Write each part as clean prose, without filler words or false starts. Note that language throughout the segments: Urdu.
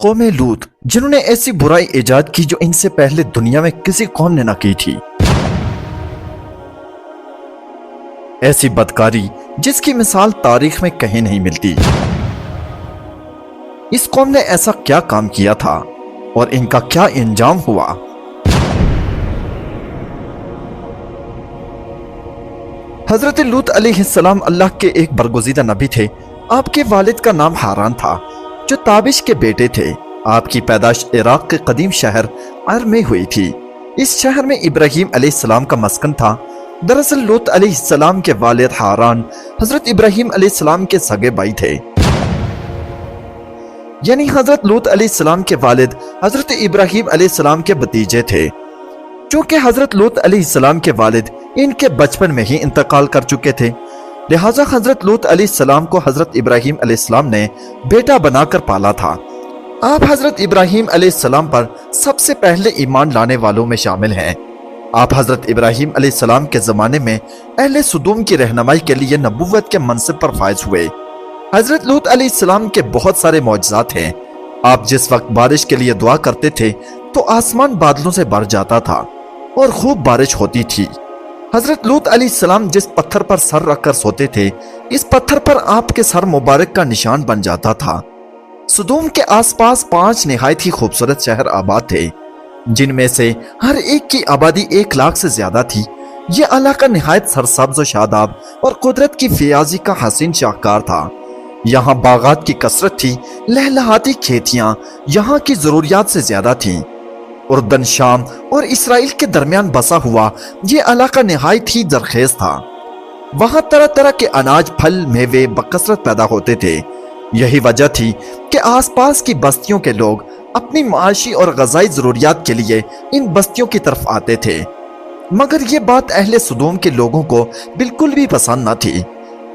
قوم لوط جنہوں نے ایسی برائی ایجاد کی جو ان سے پہلے دنیا میں کسی قوم نے نہ کی تھی، ایسی بدکاری جس کی مثال تاریخ میں کہیں نہیں ملتی۔ اس قوم نے ایسا کیا کام کیا تھا اور ان کا کیا انجام ہوا؟ حضرت لوط علیہ السلام اللہ کے ایک برگزیدہ نبی تھے۔ آپ کے والد کا نام حاران تھا جو تابش کے بیٹے تھے۔ آپ کی پیدائش عراق کے قدیم شہر عر میں ہوئی تھی۔ اس شہر میں ابراہیم علیہ السلام کا مسکن تھا۔ دراصل لوط علیہ السلام کے والد حاران حضرت ابراہیم علیہ السلام کے سگے بھائی تھے، یعنی حضرت لوط علیہ السلام کے والد حضرت ابراہیم علیہ السلام کے بھتیجے تھے۔ چونکہ حضرت لوط علیہ السلام کے والد ان کے بچپن میں ہی انتقال کر چکے تھے، لہٰذا حضرت لوط علیہ السلام کو حضرت ابراہیم علیہ السلام نے بیٹا بنا کر پالا تھا۔ آپ حضرت ابراہیم علیہ السلام پر سب سے پہلے ایمان لانے والوں میں شامل ہیں۔ آپ حضرت ابراہیم علیہ السلام کے زمانے میں اہل سدوم کی رہنمائی کے لیے نبوت کے منصب پر فائز ہوئے۔ حضرت لوط علیہ السلام کے بہت سارے معجزات ہیں۔ آپ جس وقت بارش کے لیے دعا کرتے تھے تو آسمان بادلوں سے بھر جاتا تھا اور خوب بارش ہوتی تھی۔ حضرت لوط علیہ السلام جس پتھر پر سر رکھ کر سوتے تھے، اس پتھر پر آپ کے سر مبارک کا نشان بن جاتا تھا۔ سدوم کے آس پاس 5 نہایت ہی خوبصورت شہر آباد تھے، جن میں سے ہر ایک کی آبادی 1 لاکھ سے زیادہ تھی۔ یہ علاقہ نہایت سرسبز و شاداب اور قدرت کی فیاضی کا حسین شاہکار تھا۔ یہاں باغات کی کثرت تھی، لہلہاتی کھیتیاں یہاں کی ضروریات سے زیادہ تھیں۔ اردن، شام اور اسرائیل کے درمیان بسا ہوا یہ علاقہ نہایت ہی زرخیز تھا۔ وہاں طرح طرح کے اناج، پھل، میوے بکثرت پیدا ہوتے تھے۔ یہی وجہ تھی کہ آس پاس کی بستیوں کے لوگ اپنی معاشی اور غذائی ضروریات کے لیے ان بستیوں کی طرف آتے تھے، مگر یہ بات اہل سدوم کے لوگوں کو بالکل بھی پسند نہ تھی۔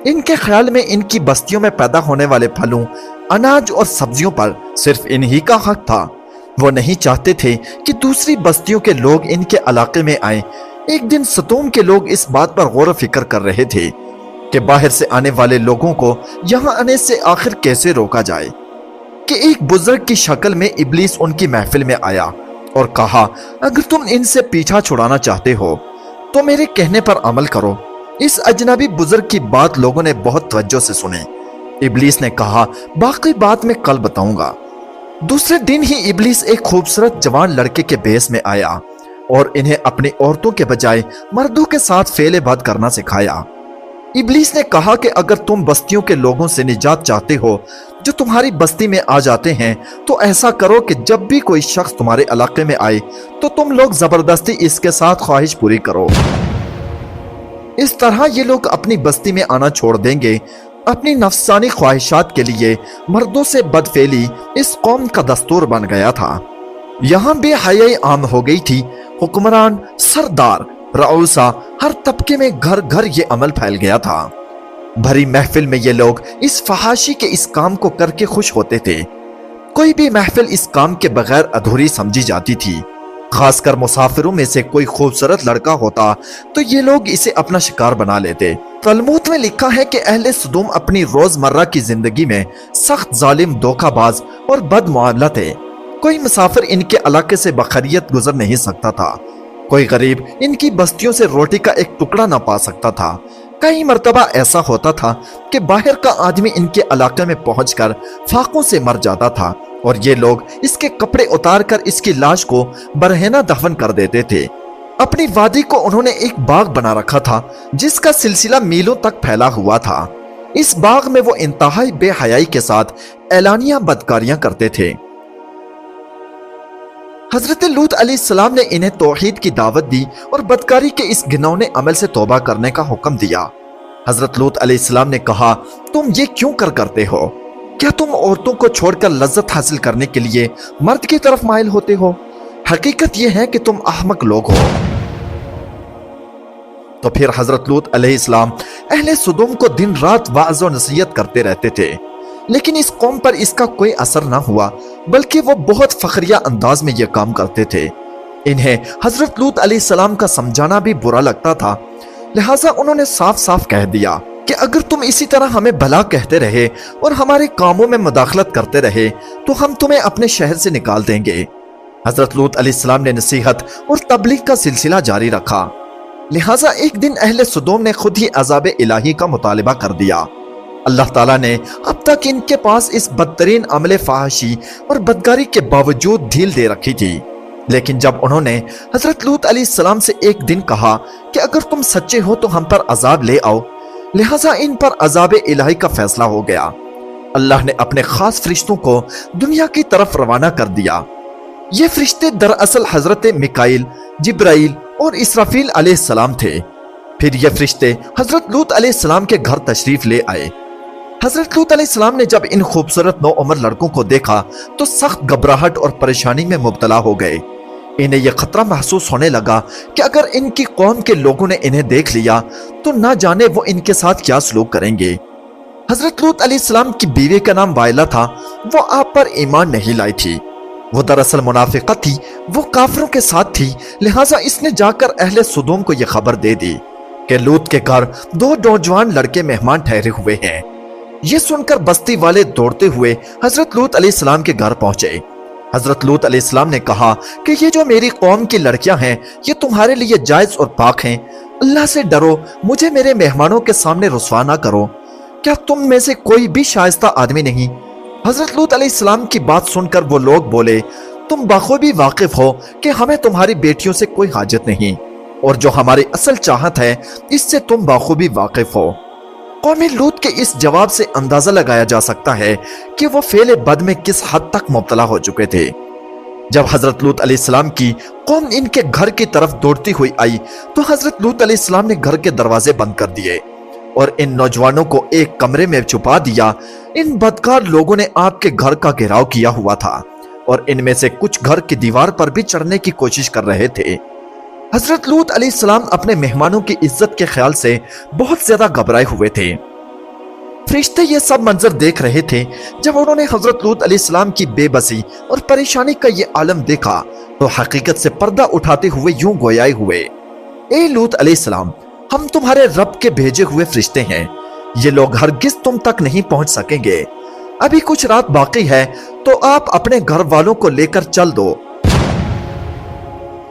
ان کے خیال میں ان کی بستیوں میں پیدا ہونے والے پھلوں، اناج اور سبزیوں پر صرف انہی کا حق تھا۔ وہ نہیں چاہتے تھے کہ دوسری بستیوں کے لوگ ان کے علاقے میں آئیں۔ ایک دن سدوم کے لوگ اس بات پر غور و فکر کر رہے تھے کہ باہر سے آنے والے لوگوں کو یہاں آنے سے آخر کیسے روکا جائے، کہ ایک بزرگ کی شکل میں ابلیس ان کی محفل میں آیا اور کہا، اگر تم ان سے پیچھا چھڑانا چاہتے ہو تو میرے کہنے پر عمل کرو۔ اس اجنبی بزرگ کی بات لوگوں نے بہت توجہ سے سنی۔ ابلیس نے کہا، باقی بات میں کل بتاؤں گا۔ دوسرے دن ہی ابلیس ایک خوبصورت جوان لڑکے کے بیس میں آیا اور انہیں اپنی عورتوں کے بجائے مردوں کے ساتھ فعل بد کرنا سکھایا۔ ابلیس نے کہا کہ اگر تم بستیوں کے لوگوں سے نجات چاہتے ہو جو تمہاری بستی میں آ جاتے ہیں تو ایسا کرو کہ جب بھی کوئی شخص تمہارے علاقے میں آئے تو تم لوگ زبردستی اس کے ساتھ خواہش پوری کرو۔ اس طرح یہ لوگ اپنی بستی میں آنا چھوڑ دیں گے۔ اپنی نفسانی خواہشات کے لیے مردوں سے بدفعلی اس قوم کا دستور بن گیا تھا۔ یہاں بے حیائی عام ہو گئی تھی۔ حکمران، سردار، رؤسا، ہر طبقے میں گھر گھر یہ عمل پھیل گیا تھا۔ بھری محفل میں یہ لوگ اس فحاشی کے اس کام کو کر کے خوش ہوتے تھے۔ کوئی بھی محفل اس کام کے بغیر ادھوری سمجھی جاتی تھی۔ خاص کر مسافروں میں سے کوئی خوبصورت لڑکا ہوتا تو یہ لوگ اسے اپنا شکار بنا لیتے۔ تلمود میں لکھا ہے کہ اہل سدوم اپنی روزمرہ کی زندگی میں سخت ظالم، دھوکہ باز اور بد معاملہ تھے۔ کوئی مسافر ان کے علاقے سے بخیریت گزر نہیں سکتا تھا۔ کوئی غریب ان کی بستیوں سے روٹی کا ایک ٹکڑا نہ پا سکتا تھا۔ کئی مرتبہ ایسا ہوتا تھا کہ باہر کا آدمی ان کے علاقے میں پہنچ کر فاقوں سے مر جاتا تھا اور یہ لوگ اس کے کپڑے اتار کر اس کی لاش کو برہنہ دفن کر دیتے تھے۔ اپنی وادی کو انہوں نے ایک باغ بنا رکھا تھا جس کا سلسلہ میلوں تک پھیلا ہوا تھا۔ اس باغ میں وہ انتہائی بے حیائی کے ساتھ اعلانیہ بدکاریاں کرتے تھے۔ حضرت لوط علیہ السلام نے انہیں توحید کی دعوت دی اور بدکاری کے اس گھنونے عمل سے توبہ کرنے کا حکم دیا۔ حضرت لوط علیہ السلام نے کہا، تم یہ کیوں کرتے ہو؟ کیا تم عورتوں کو چھوڑ کر لذت حاصل کرنے کے لیے مرد کی طرف مائل ہوتے ہو؟ حقیقت یہ ہے کہ تم احمق لوگ ہو۔ تو پھر حضرت لوط علیہ السلام اہل سدوم کو دن رات وعظ و نصیحت کرتے رہتے تھے، لیکن اس قوم پر اس کا کوئی اثر نہ ہوا، بلکہ وہ بہت فخریہ انداز میں یہ کام کرتے تھے۔ انہیں حضرت لوط علیہ السلام کا سمجھانا بھی برا لگتا تھا، لہٰذا انہوں نے صاف صاف کہہ دیا کہ اگر تم اسی طرح ہمیں بھلا کہتے رہے اور ہمارے کاموں میں مداخلت کرتے رہے تو ہم تمہیں اپنے شہر سے نکال دیں گے۔ حضرت لوط علیہ السلام نے نصیحت اور تبلیغ کا سلسلہ جاری رکھا، لہٰذا ایک دن اہل سدوم نے خود ہی عذاب الہی کا مطالبہ کر دیا۔ اللہ تعالیٰ نے اب تک ان کے پاس اس بدترین عمل فحاشی اور بدکاری کے باوجود ڈھیل دے رکھی تھی، لیکن جب انہوں نے حضرت لوط علیہ السلام سے ایک دن کہا کہ اگر تم سچے ہو تو ہم پر عذاب لے آؤ، لہٰذا ان پر عذاب الہی کا فیصلہ ہو گیا۔ اللہ نے اپنے خاص فرشتوں کو دنیا کی طرف روانہ کر دیا۔ یہ فرشتے دراصل حضرت میکائیل، جبرائیل اور اسرافیل علیہ السلام تھے۔ پھر یہ فرشتے حضرت لوط علیہ السلام کے گھر تشریف لے آئے۔ حضرت لوط علیہ السلام نے جب ان خوبصورت نوعمر لڑکوں کو دیکھا تو سخت گھبراہٹ اور پریشانی میں مبتلا ہو گئے۔ انہیں یہ خطرہ محسوس ہونے لگا کہ اگر ان کی قوم کے لوگوں نے انہیں دیکھ لیا تو نہ جانے وہ ان کے ساتھ کیا سلوک کریں گے۔ حضرت لوط علیہ السلام کی بیوی کا نام وائلہ تھا، وہ آپ پر ایمان نہیں لائی تھی۔ وہ دراصل منافقہ تھی، وہ کافروں کے ساتھ تھی، لہٰذا اس نے جا کر اہل سدوم کو یہ خبر دے دی کہ لوط کے گھر دو نوجوان لڑکے مہمان ٹھہرے ہوئے ہیں۔ یہ سن کر بستی والے دوڑتے ہوئے حضرت لوط علیہ السلام کے گھر پہنچے۔ حضرت لوط علیہ السلام نے کہا کہ یہ جو میری قوم کی لڑکیاں ہیں یہ تمہارے لیے جائز اور پاک ہیں، اللہ سے ڈرو، مجھے میرے مہمانوں کے سامنے رسوا نہ کرو۔ کیا تم میں سے کوئی بھی شائستہ آدمی نہیں؟ حضرت لوط علیہ السلام کی بات سن کر وہ لوگ بولے، تم بخوبی واقف ہو کہ ہمیں تمہاری بیٹیوں سے کوئی حاجت نہیں، اور جو ہماری اصل چاہت ہے اس سے تم بخوبی واقف ہو۔ قوم لوط کے اس جواب سے اندازہ لگایا جا سکتا ہے کہ وہ فعل بد میں کس حد تک مبتلا ہو چکے تھے۔ جب حضرت لوط علیہ السلام کی قوم ان کے گھر کی طرف دوڑتی ہوئی آئی تو حضرت لوط علیہ السلام نے گھر کے دروازے بند کر دیے اور ان نوجوانوں کو ایک کمرے میں چھپا دیا۔ ان بدکار لوگوں نے آپ کے گھر کا گھیراؤ کیا ہوا تھا اور ان میں سے کچھ گھر کی دیوار پر بھی چڑھنے کی کوشش کر رہے تھے۔ حضرت لوط علیہ السلام اپنے مہمانوں کی عزت کے خیال سے بہت زیادہ گھبرائے ہوئے تھے۔ فرشتے یہ سب منظر دیکھ رہے تھے۔ جب انہوں نے حضرت لوط علیہ السلام کی بے بسی اور پریشانی کا یہ عالم دیکھا تو حقیقت سے پردہ اٹھاتے ہوئے یوں گویائے ہوئے، اے لوط علیہ السلام، ہم تمہارے رب کے بھیجے ہوئے فرشتے ہیں، یہ لوگ ہرگز تم تک نہیں پہنچ سکیں گے۔ ابھی کچھ رات باقی ہے تو آپ اپنے گھر والوں کو لے کر چل دو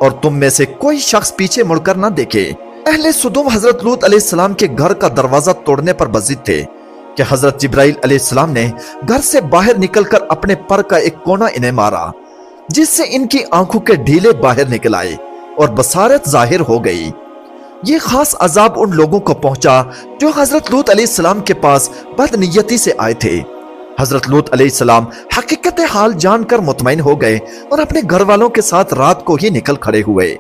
اور تم میں سے کوئی شخص پیچھے مڑ کر نہ دیکھے۔ اہل سدوم حضرت لوط علیہ السلام کے گھر کا دروازہ توڑنے پر بضد تھے کہ حضرت جبرائیل علیہ السلام نے گھر سے باہر نکل کر اپنے پر کا ایک کونا انہیں مارا، جس سے ان کی آنکھوں کے ڈھیلے باہر نکل آئے اور بصارت ظاہر ہو گئی۔ یہ خاص عذاب ان لوگوں کو پہنچا جو حضرت لوط علیہ السلام کے پاس بد نیتی سے آئے تھے۔ حضرت لوط علیہ السلام حقیقت حال جان کر مطمئن ہو گئے اور اپنے گھر والوں کے ساتھ رات کو ہی نکل کھڑے ہوئے۔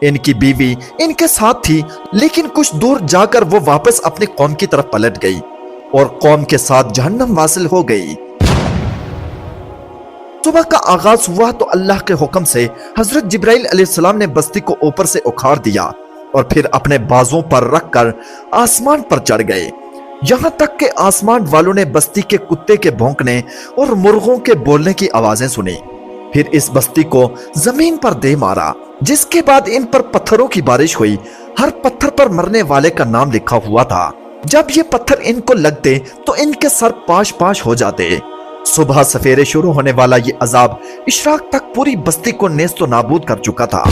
ان کی بیوی ان کے ساتھ تھی، لیکن کچھ دور جا کر وہ واپس اپنی قوم کی طرف پلٹ گئی اور قوم کے ساتھ جہنم واصل ہو گئی۔ صبح کا آغاز ہوا تو اللہ کے حکم سے حضرت جبرائیل علیہ السلام نے بستی کو اوپر سے اکھاڑ دیا اور پھر اپنے بازوں پر رکھ کر آسمان پر چڑھ گئے، یہاں تک کہ آسمان والوں نے بستی کے کتے کے بھونکنے اور مرغوں کے بولنے کی آوازیں سنی۔ پھر اس بستی کو زمین پر دے مارا، جس کے بعد ان پر پتھروں کی بارش ہوئی۔ ہر پتھر پر مرنے والے کا نام لکھا ہوا تھا۔ جب یہ پتھر ان کو لگتے تو ان کے سر پاش پاش ہو جاتے۔ صبح سفیرے شروع ہونے والا یہ عذاب اشراق تک پوری بستی کو نیست و نابود کر چکا تھا۔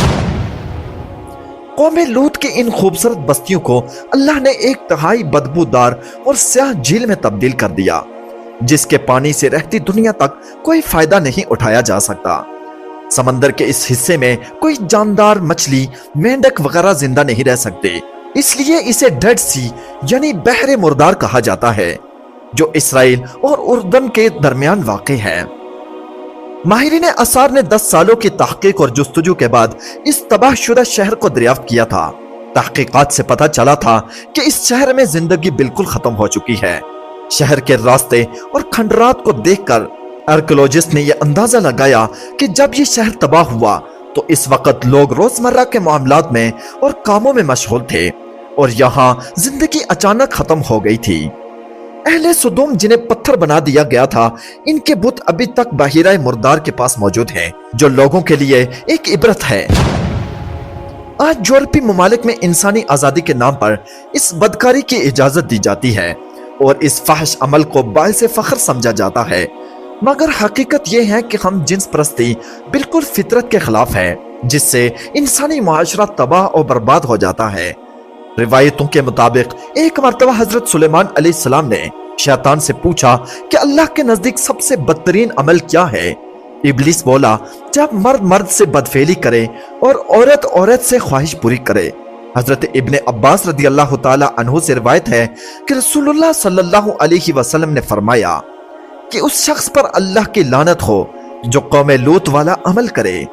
قوم لوط کے ان خوبصورت بستیوں کو اللہ نے ایک تہائی بدبودار اور سیاہ جھیل میں تبدیل کر دیا، جس کے پانی سے رہتی دنیا تک کوئی فائدہ نہیں اٹھایا جا سکتا۔ سمندر کے اس حصے میں کوئی جاندار مچھلی، مینڈک وغیرہ زندہ نہیں رہ سکتے، اس لیے اسے ڈیڈ سی یعنی بحر مردار کہا جاتا ہے، جو اسرائیل اور اردن کے درمیان واقع ہے۔ ماہرین آثار نے 10 سالوں کی تحقیق اور جستجو کے بعد اس تباہ شدہ شہر کو دریافت کیا تھا۔ تحقیقات سے پتہ چلا تھا کہ اس شہر میں زندگی بالکل ختم ہو چکی ہے۔ شہر کے راستے اور کھنڈرات کو دیکھ کر آرکیولوجسٹ نے یہ اندازہ لگایا کہ جب یہ شہر تباہ ہوا تو اس وقت لوگ روزمرہ کے معاملات میں اور کاموں میں مشغول تھے اور یہاں زندگی اچانک ختم ہو گئی تھی۔ اہل سدوم جنہیں پتھر بنا دیا گیا تھا، ان کے بت ابھی تک بحیرہ مردار کے پاس موجود ہیں، جو لوگوں کے لیے ایک عبرت ہے۔ آج یورپی ممالک میں انسانی آزادی کے نام پر اس بدکاری کی اجازت دی جاتی ہے اور اس فحش عمل کو باعث فخر سمجھا جاتا ہے، مگر حقیقت یہ ہے کہ ہم جنس پرستی بالکل فطرت کے خلاف ہے، جس سے انسانی معاشرہ تباہ اور برباد ہو جاتا ہے۔ روایتوں کے مطابق ایک مرتبہ حضرت سلیمان علیہ السلام نے شیطان سے پوچھا کہ اللہ کے نزدیک سب سے بدترین عمل کیا ہے؟ ابلیس بولا، جب مرد مرد سے بدفعلی کرے اور عورت عورت سے خواہش پوری کرے۔ حضرت ابن عباس رضی اللہ تعالی عنہ سے روایت ہے کہ رسول اللہ صلی اللہ علیہ وسلم نے فرمایا کہ اس شخص پر اللہ کی لعنت ہو جو قوم لوط والا عمل کرے۔